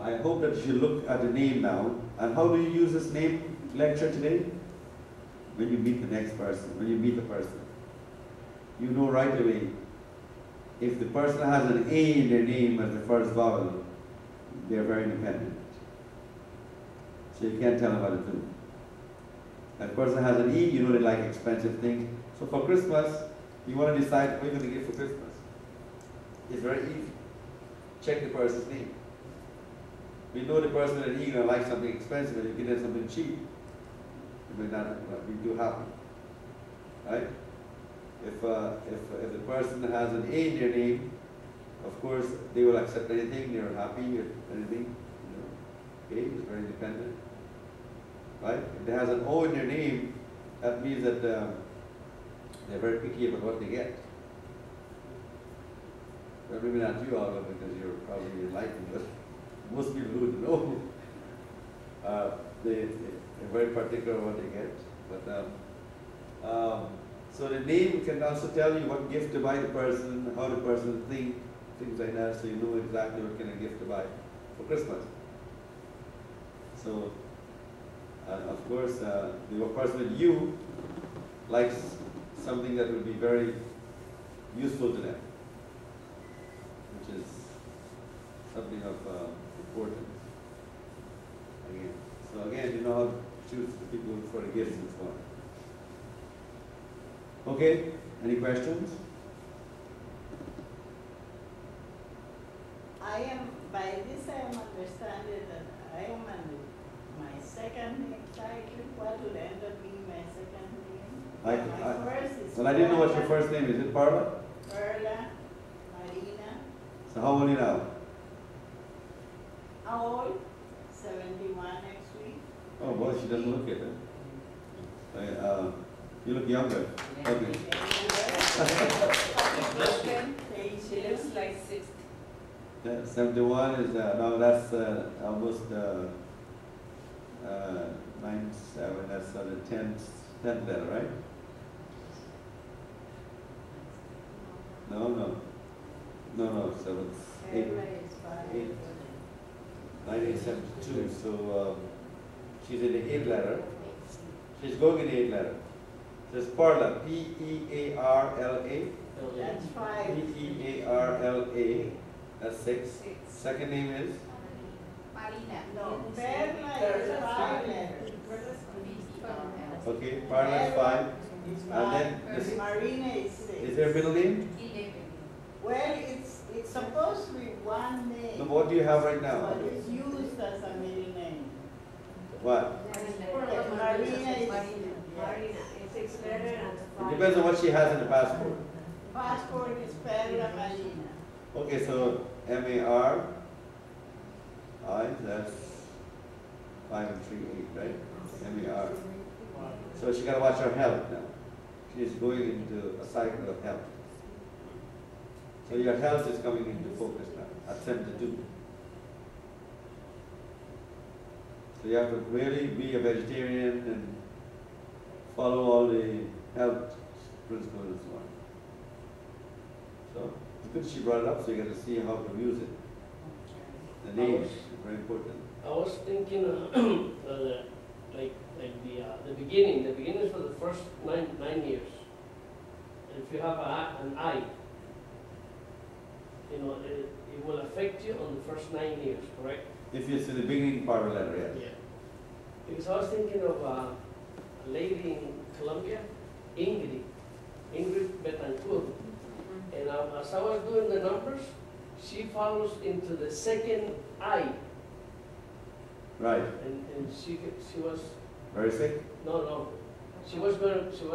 I hope that you look at the name now. And how do you use this name lecture today? When you meet the next person, when you meet the person. You know right away, if the person has an A in their name as the first vowel, they're very independent. So you can't tell them what to do. If a person has an E, you know they like expensive things. So for Christmas, you want to decide what you're going to give for Christmas. It's very easy. Check the person's name. We know the person that is going to like something expensive, and you give them something cheap, you may not be too happy. Right? If the person has an A in their name, of course they will accept anything, they're happy with anything. You know, A is very independent. Right? If they has an O in their name, that means that they're very picky about what they get. Well, maybe not you, Oliver, because you're probably enlightened, but most people who know, they're very particular what they get. But so the name can also tell you what gift to buy the person, how the person thinks, things like that, so you know exactly what kind of gift to buy for Christmas. So, of course, the person with you likes something that would be very useful to them, which is something of importance. Again. So again, you know how to choose the people for the gifts and so on. Okay, any questions? By this I am understanding that I am on my second name title. What would end up being my second name? My first is well, I didn't know what your first name is. Is it Parla? Perla, Marina. So how old are you now? How old? 71 next week. Oh boy, she doesn't look it. You look younger. Okay. She looks like 60. 71 is, no, that's almost 97, that's the 10th letter, right? No, so it's 1972, so she's in the 8th letter. She's going in the 8th letter. So it's Parla, P-E-A-R-L-A. That's 5. P-E-A-R-L-A. That's 6. Second name is? Marina. No, Perla is 5 letters. Okay, Parla is 5. And then this, Marina is 6. is there a middle name? 11. Well, it's supposed to be one name. No, but what do you have right now? But it's used as a middle name. What? Marina is Marina. It's 6 letters and It 5. depends on what she has in the passport. passport is Perla Marina. Okay, so M-A-R, I, that's 5 and 3, 8, right? M-A-R. So she got to watch her health now. She's going into a cycle of health. So your health is coming into focus now, at 72. So you have to really be a vegetarian and follow all the health principles and so on. So it's good she brought it up so you get to see how to use it. The name is very important. I was thinking like the beginning. The beginning is for the first nine years. And if you have an I, you know, it will affect you on the first 9 years, correct? If it's in the beginning part of the letter, yes. Yeah. Because I was thinking of a lady in Colombia, Ingrid Betancourt. And as I was doing the numbers, she follows into the second I. Right. And she was Very sick? no. She was going to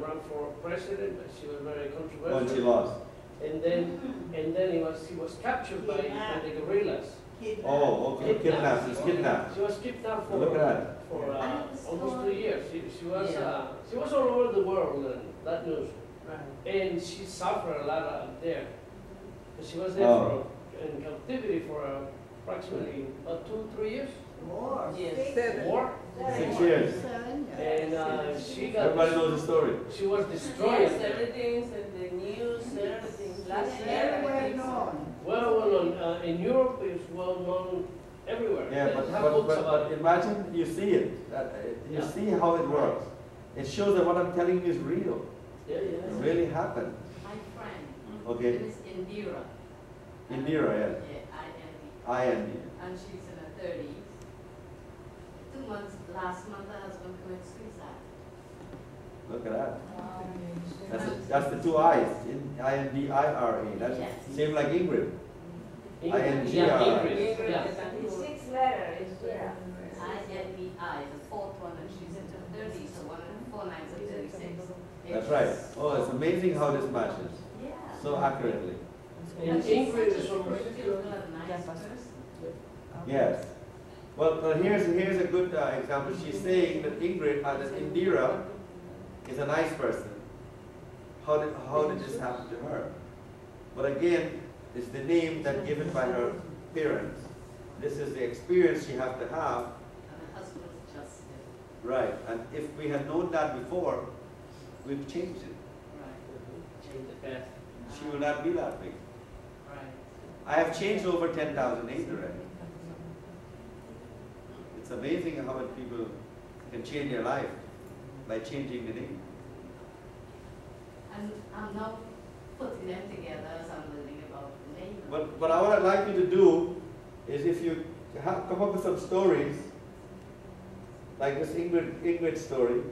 run for president, but she was very controversial. Oh, and she lost. And then he was captured by the guerrillas. Oh, okay. Kidnapped. She's kidnapped. She was kidnapped for Look at that. Almost 3 years. She was all over the world, and that news. Right. And she suffered a lot out there. She was there in captivity for approximately about 2-3 years. More. Yes. More. 6 years. And she got. Everybody knows the story. She was destroyed. Yes, everything's in the news, everything. Last year, Very well known. Well known in Europe. It's well known everywhere. Yeah, They but, have but, books but, about but it. imagine you see it, you Yeah. see how it works. It shows that what I'm telling you is real. Yeah, It yeah. really happened. My friend, Okay. name is Indira. Indira, yeah. Yeah, I-N-D. and she's in her 30s. 2 months, last month her husband committed suicide. Look at that. That's the two I's. I-N-D-I-R-A. That's Yes. same like Ingrid. Ingrid. INGR. Yeah, Ingrid. Ingrid Yeah. is an The who. sixth letter is there. I-N-D-I, the fourth one, and she's in her 30s, so 1 and 4 nines are 36. That's right. Oh, it's amazing how this matches Yeah. so accurately. And Ingrid is from nice person. Yes. Well, here's a good example. She's saying that Ingrid, that Indira, is a nice person. How did this happen to her? But again, it's the name that given by her parents. This is the experience she has to have. And her husband is just Right. And if we had known that before, we've changed it. right. Change the path. She will not be that big. Right. I have changed over 10,000 names already. It's amazing how many people can change their life by changing the name. And I'm now putting them together as I'm learning about the name. But what I'd like you to do is if you come up with some stories, like this Ingrid story,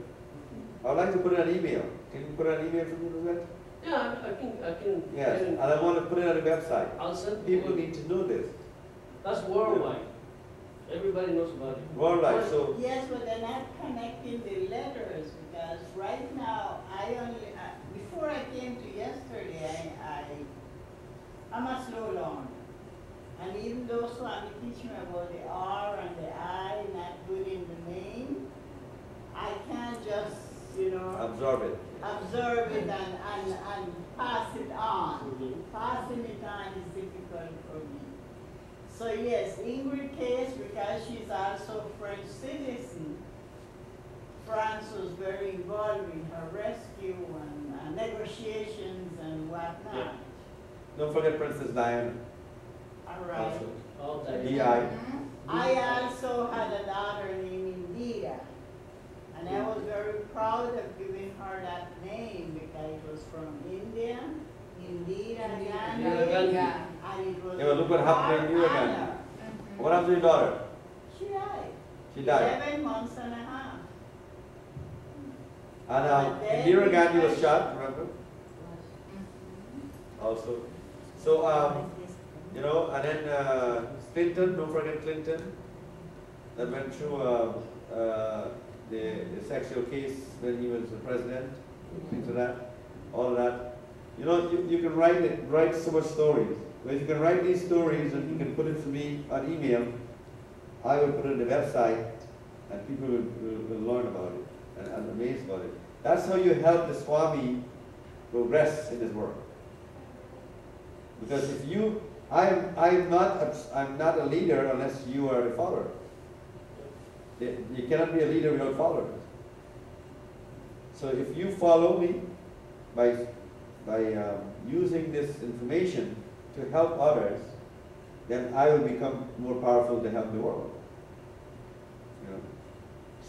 I'd like to put it on email. Can you put it on email for me, Lizette? Yeah, I can. Yes, and I want to put it on the website. I'll send People need to know this. That's worldwide. Everybody knows about it. Worldwide, so Yes, but they're not connecting the letters because right now I only, before I came to yesterday, I'm a slow learner. And even though Swami teach me about the R and the I not good in the name, I can't just, absorb it. observe it and pass it on. Mhm. Passing it on is difficult for me. So yes, Ingrid case, because she's also a French citizen, France was very involved in her rescue and negotiations and whatnot. Yeah. Don't forget Princess Diana. All right. Also. All that. D.I. I also had a daughter named Indira, and I was very proud of giving her that name because it was from India, Indira Gandhi, Indira Gandhi. and it was Yeah, but look what happened to Indira her Gandhi. honor. What happened to your daughter? She died. She died. 11 months and a half. And But then Indira Gandhi was because- shot, remember? Also. So, and then Clinton, don't forget Clinton, that went through the sexual case when he was the president, things like that, all of that. You can write so much stories. But if you can write these stories and you can put it to me on email, I will put it on the website and people will learn about it and amazed about it. That's how you help the Swami progress in his work. Because if I'm not a leader unless you are a follower. You cannot be a leader without followers. So if you follow me by using this information to help others, then I will become more powerful to help the world.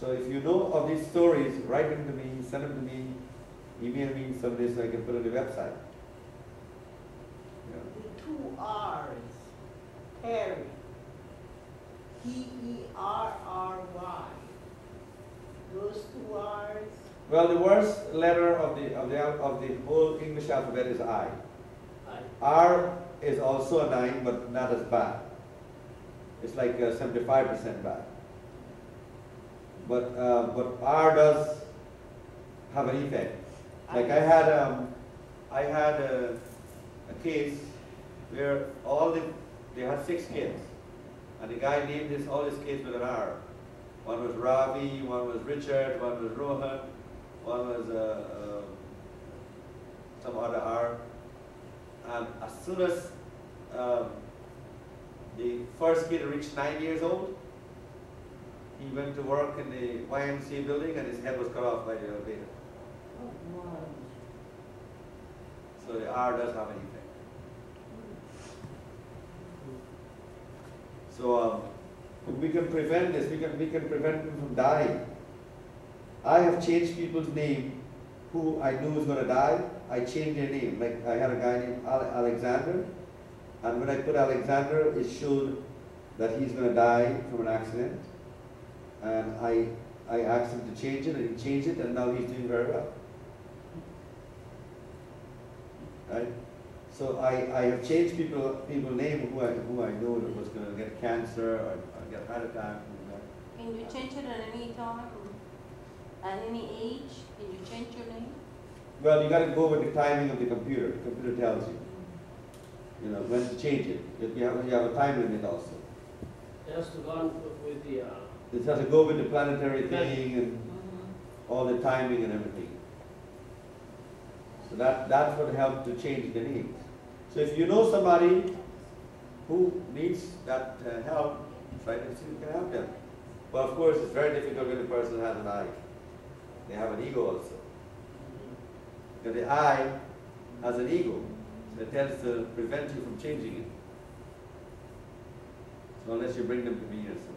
So if you know of these stories, write them to me, send them to me, email me some of this so I can put it on the website. The 2 R's, Perry, P-E-R-R-Y. Those 2 R's. Well, the worst letter of the whole English alphabet is I. R is also a 9, but not as bad. It's like 75% bad. But R does have an effect. Like I had a case where they had 6 kids, and the guy named all his kids with an R. One was Ravi, one was Richard, one was Rohan, one was some other R. And as soon as the first kid reached 9 years old, he went to work in the YMCA building and his head was cut off by the elevator. So the R does have an effect. So We can prevent this. We can prevent them from dying. I have changed people's name who I knew was going to die. I changed their name. Like I had a guy named Alexander, and when I put Alexander, it showed that he's going to die from an accident. And I asked him to change it, and he changed it, and now he's doing very well. Right? So I have changed people's name who I know that was going to get cancer or get heart attack. Can you change it at any time? At any age? Can you change your name? Well, you got to go with the timing of the computer. The computer tells you, when to change it. You have a time limit also. It has to go on with the. It has to go with the planetary thing and all the timing and everything. So that's what helps to change the names. So if you know somebody who needs that help, try to see if you can help them. But of course, it's very difficult when the person has an eye. They have an ego also. Because the I has an ego. So it tends to prevent you from changing it. So unless you bring them to me or something.